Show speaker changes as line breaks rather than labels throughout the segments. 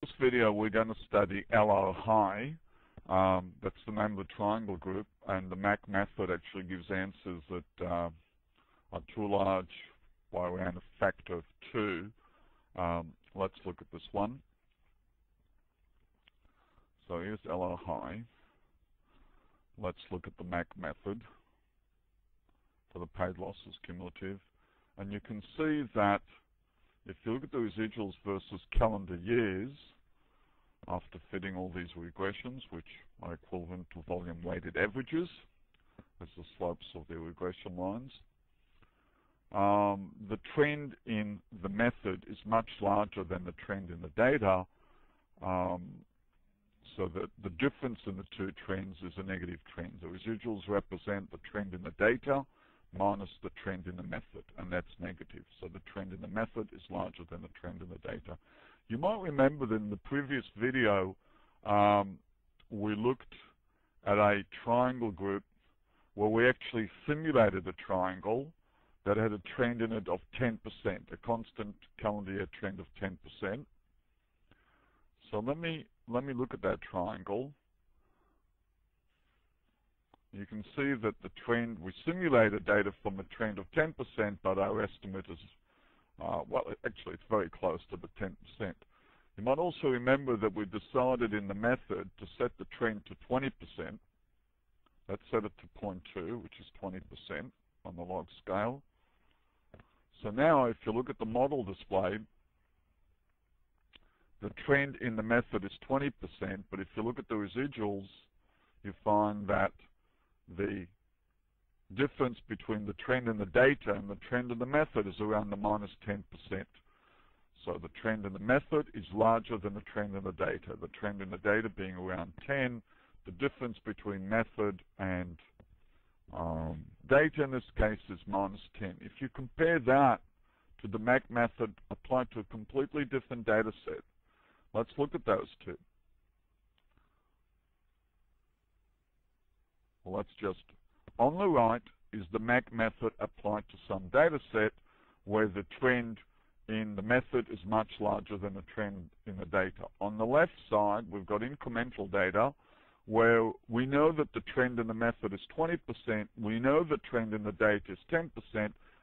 this video, we're going to study LO high. That's the name of the triangle group, and the Mack method actually gives answers that are too large by around a factor of 2. Let's look at this one. So here's LO high. Let's look at the Mack method for the paid losses cumulative. And you can see that if you look at the residuals versus calendar years, after fitting all these regressions, which are equivalent to volume weighted averages, as the slopes of the regression lines, the trend in the method is much larger than the trend in the data. So that the difference in the two trends is a negative trend. The residuals represent the trend in the data minus the trend in the method, and that's negative. So the trend in the method is larger than the trend in the data. You might remember that in the previous video, we looked at a triangle group where we actually simulated a triangle that had a trend in it of 10%, a constant calendar year trend of 10%. So let me look at that triangle. You can see that the trend, we simulated data from a trend of 10%, but our estimate is, well, actually it's very close to the 10%. You might also remember that we decided in the method to set the trend to 20%. Let's set it to 0.2, which is 20% on the log scale. So now if you look at the model displayed, the trend in the method is 20%, but if you look at the residuals, you find that the difference between the trend in the data and the trend in the method is around the minus 10%. So the trend in the method is larger than the trend in the data. The trend in the data being around 10, the difference between method and data in this case is minus 10. If you compare that to the Mack method applied to a completely different data set, let's look at those two. Well, that's just, on the right is the Mack method applied to some data set where the trend in the method is much larger than the trend in the data. On the left side, we've got incremental data where we know that the trend in the method is 20%, we know the trend in the data is 10%,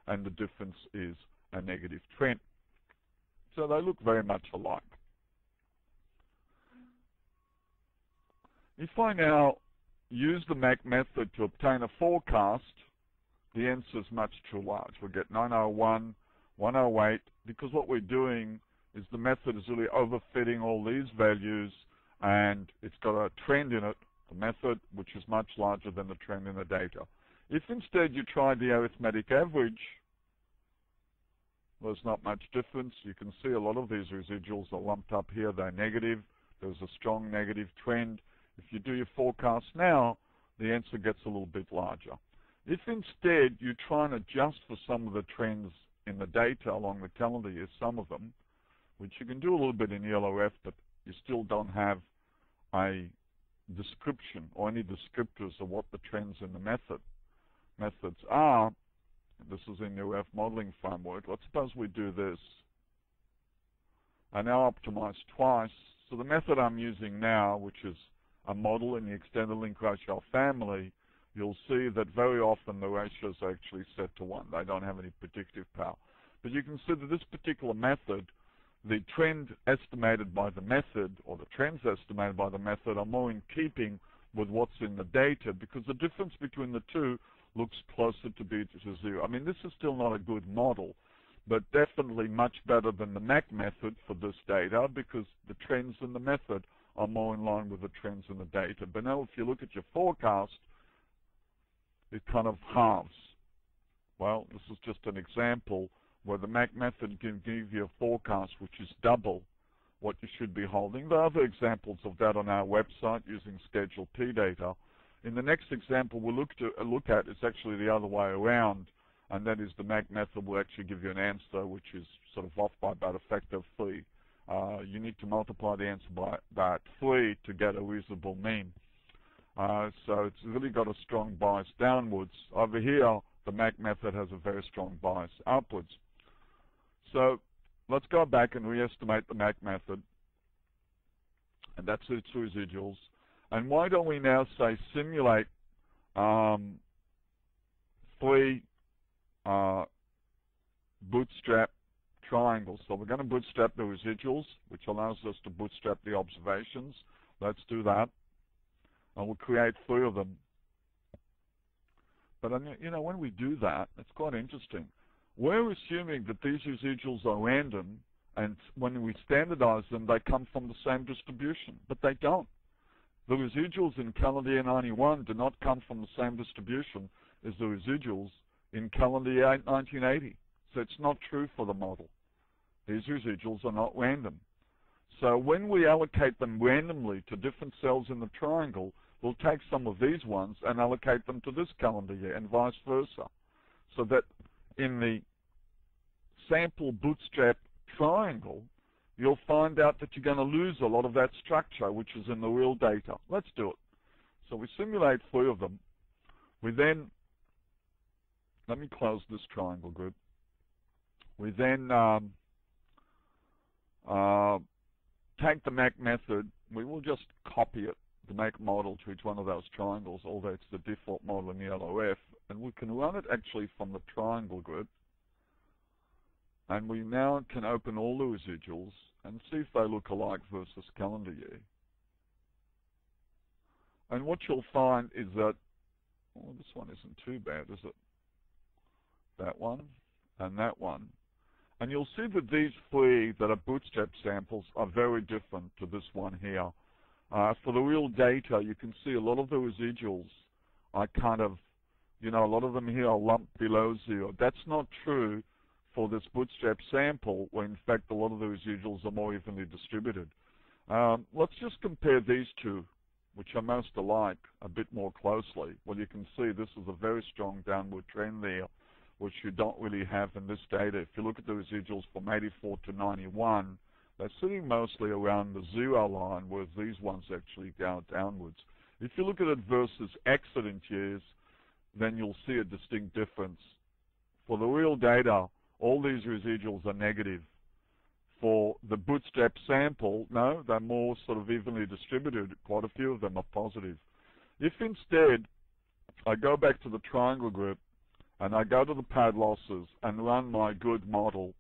and the difference is a negative trend. So they look very much alike. If I now use the Mack method to obtain a forecast, the answer is much too large. We get 901, 108, because what we're doing is the method is really overfitting all these values, and it's got a trend in it, the method, which is much larger than the trend in the data. If instead you try the arithmetic average, there's not much difference. You can see a lot of these residuals are lumped up here. They're negative. There's a strong negative trend. If you do your forecast now, the answer gets a little bit larger. If instead you try and adjust for some of the trends in the data along the calendar year, some of them, which you can do a little bit in ELOF, but you still don't have a description or any descriptors of what the trends in the methods are. This is in the UF modeling framework. Let's suppose we do this. I now optimize twice. So the method I'm using now, which is a model in the extended link ratio family, you'll see that very often the ratios are actually set to 1. They don't have any predictive power. But you can see that this particular method, the trend estimated by the method, or the trends estimated by the method, are more in keeping with what's in the data, because the difference between the two looks closer to be to 0. I mean, this is still not a good model, but definitely much better than the Mack method for this data, because the trends in the method are more in line with the trends in the data. But now if you look at your forecast, it kind of halves. Well, this is just an example where the Mack method can give you a forecast which is double what you should be holding. There are other examples of that on our website using Schedule P data. In the next example we'll look at, it's actually the other way around, and that is the Mack method will actually give you an answer which is sort of off by about a factor of 3. You need to multiply the answer by about 3 to get a reasonable mean. So it's really got a strong bias downwards. Over here, the Mack method has a very strong bias upwards. So let's go back and re-estimate the Mack method. And that's its residuals. And why don't we now say simulate 3 bootstrap triangles. So we're going to bootstrap the residuals, which allows us to bootstrap the observations. Let's do that. And we'll create 3 of them. But, you know, when we do that, it's quite interesting. We're assuming that these residuals are random, and when we standardize them, they come from the same distribution. But they don't. The residuals in calendar year 91 do not come from the same distribution as the residuals in calendar year 1980. So it's not true for the model. These residuals are not random. So when we allocate them randomly to different cells in the triangle, we'll take some of these ones and allocate them to this calendar year and vice versa. So that in the sample bootstrap triangle, you'll find out that you're going to lose a lot of that structure, which is in the real data. Let's do it. So we simulate 3 of them. We then, let me close this triangle group. We then take the Mack method. We will just copy it, the Mack model, to each one of those triangles, although it's the default model in the LOF. And we can run it actually from the triangle group. And we now can open all the residuals and see if they look alike versus calendar year. And what you'll find is that, well, this one isn't too bad, is it? That one and that one. And you'll see that these 3 that are bootstrap samples are very different to this one here. For the real data, you can see a lot of the residuals are kind of, you know, a lot of them here are lumped below 0. That's not true for this bootstrap sample, where in fact a lot of the residuals are more evenly distributed. Let's just compare these 2, which are most alike, a bit more closely. Well, you can see this is a very strong downward trend there, which you don't really have in this data. If you look at the residuals from 84 to 91, they're sitting mostly around the 0 line, whereas these ones actually go downwards. If you look at it versus accident years, then you'll see a distinct difference. For the real data, all these residuals are negative. For the bootstrap sample, no, they're more sort of evenly distributed. Quite a few of them are positive. If instead I go back to the triangle group and I go to the pad losses and run my good model,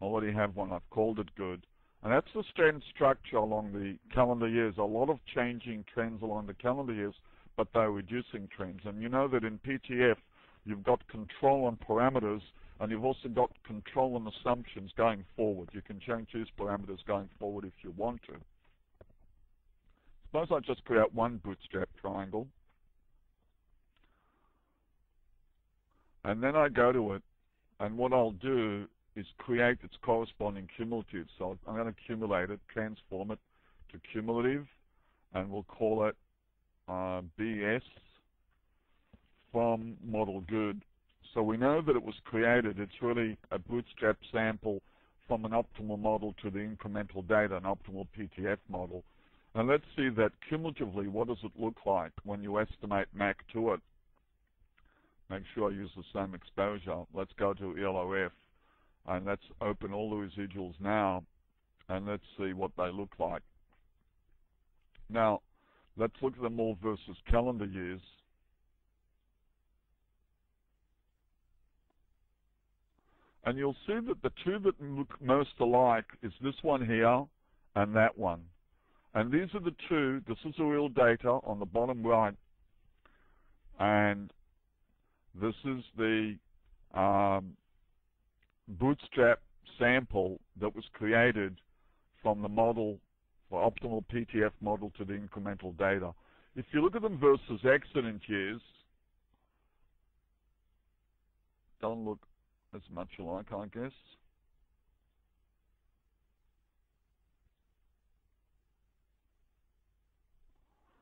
I already have one, I've called it good, and that's the trend structure along the calendar years. A lot of changing trends along the calendar years, but they're reducing trends. And you know that in PTF, you've got control on parameters, and you've also got control on assumptions going forward. You can change these parameters going forward if you want to. Suppose I just create one bootstrap triangle, and then I go to it, and what I'll do is create its corresponding cumulative. So I'm going to accumulate it, transform it to cumulative, and we'll call it BS from model good. So we know that it was created. It's really a bootstrap sample from an optimal model to the incremental data, an optimal PTF model. And let's see that cumulatively, what does it look like when you estimate Mack to it? Make sure I use the same exposure. Let's go to LOF, and let's open all the residuals now, and let's see what they look like. Now, let's look at them all versus calendar years. And you'll see that the 2 that look most alike is this one here and that one. And these are the 2. This is the real data on the bottom right. And this is the bootstrap sample that was created from the model, for optimal PTF model, to the incremental data. If you look at them versus accident years, doesn't look as much alike, I guess.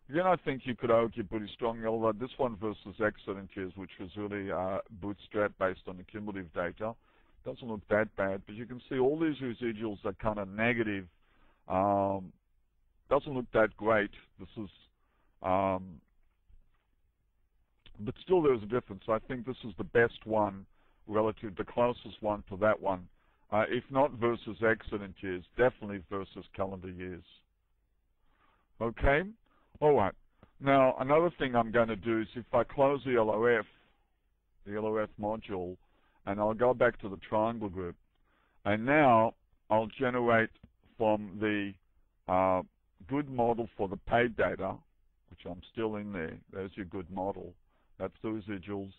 Again, I think you could argue pretty strongly, although this one versus accident years, which was really bootstrap based on the cumulative data, doesn't look that bad. But you can see all these residuals are kind of negative. Doesn't look that great. This is, but still there's a difference. I think this is the best one relative, the closest one to that one. If not versus accident years, definitely versus calendar years. Okay? All right. Now, another thing I'm going to do is if I close the LOF module, and I'll go back to the triangle group, and now I'll generate from the good model for the paid data, which I'm still in there. There's your good model. That's the residuals.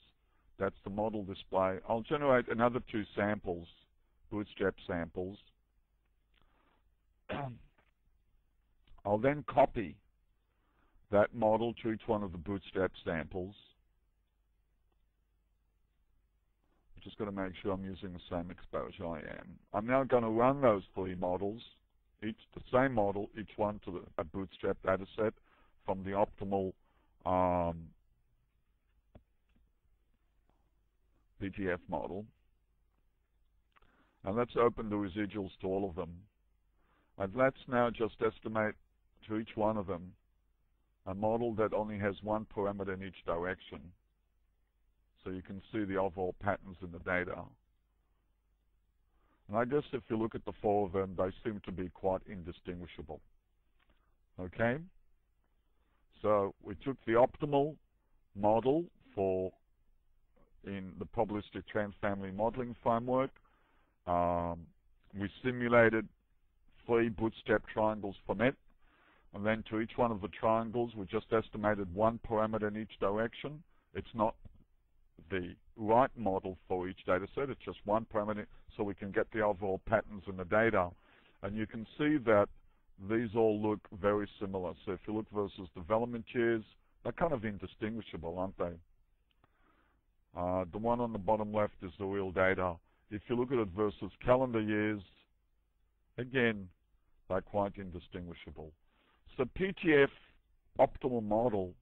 That's the model display. I'll generate another 2 samples, Bootstrap samples. I'll then copy that model to each one of the Bootstrap samples. I'm just going to make sure I'm using the same exposure I am. I'm now going to run those 3 models, the same model, each one to a Bootstrap data set from the optimal BGF model. And let's open the residuals to all of them. And let's now just estimate to each one of them a model that only has 1 parameter in each direction. So you can see the overall patterns in the data. And I guess if you look at the 4 of them, they seem to be quite indistinguishable. Okay? So we took the optimal model in the probabilistic transfamily modeling framework. We simulated 3 Bootstrap triangles from it. And then to each one of the triangles, we just estimated 1 parameter in each direction. It's not the right model for each data set. It's just 1 parameter, so we can get the overall patterns in the data. And you can see that these all look very similar. So if you look versus development years, they're kind of indistinguishable, aren't they? The one on the bottom left is the real data. If you look at it versus calendar years, again, they're quite indistinguishable. So PTF optimal model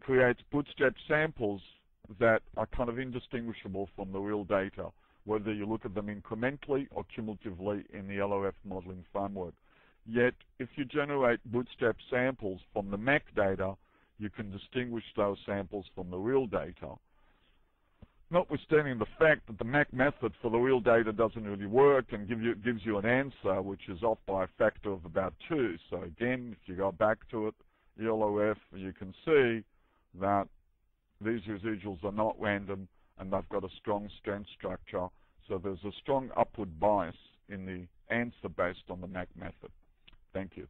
creates Bootstrap samples that are kind of indistinguishable from the real data, whether you look at them incrementally or cumulatively in the LOF modeling framework. Yet, if you generate Bootstrap samples from the Mack data, you can distinguish those samples from the real data. Notwithstanding the fact that the Mack method for the real data doesn't really work and gives you an answer which is off by a factor of about 2. So again, if you go back to it, LOF, you can see that these residuals are not random and they've got a strong strength structure. So there's a strong upward bias in the answer based on the Mack method. Thank you.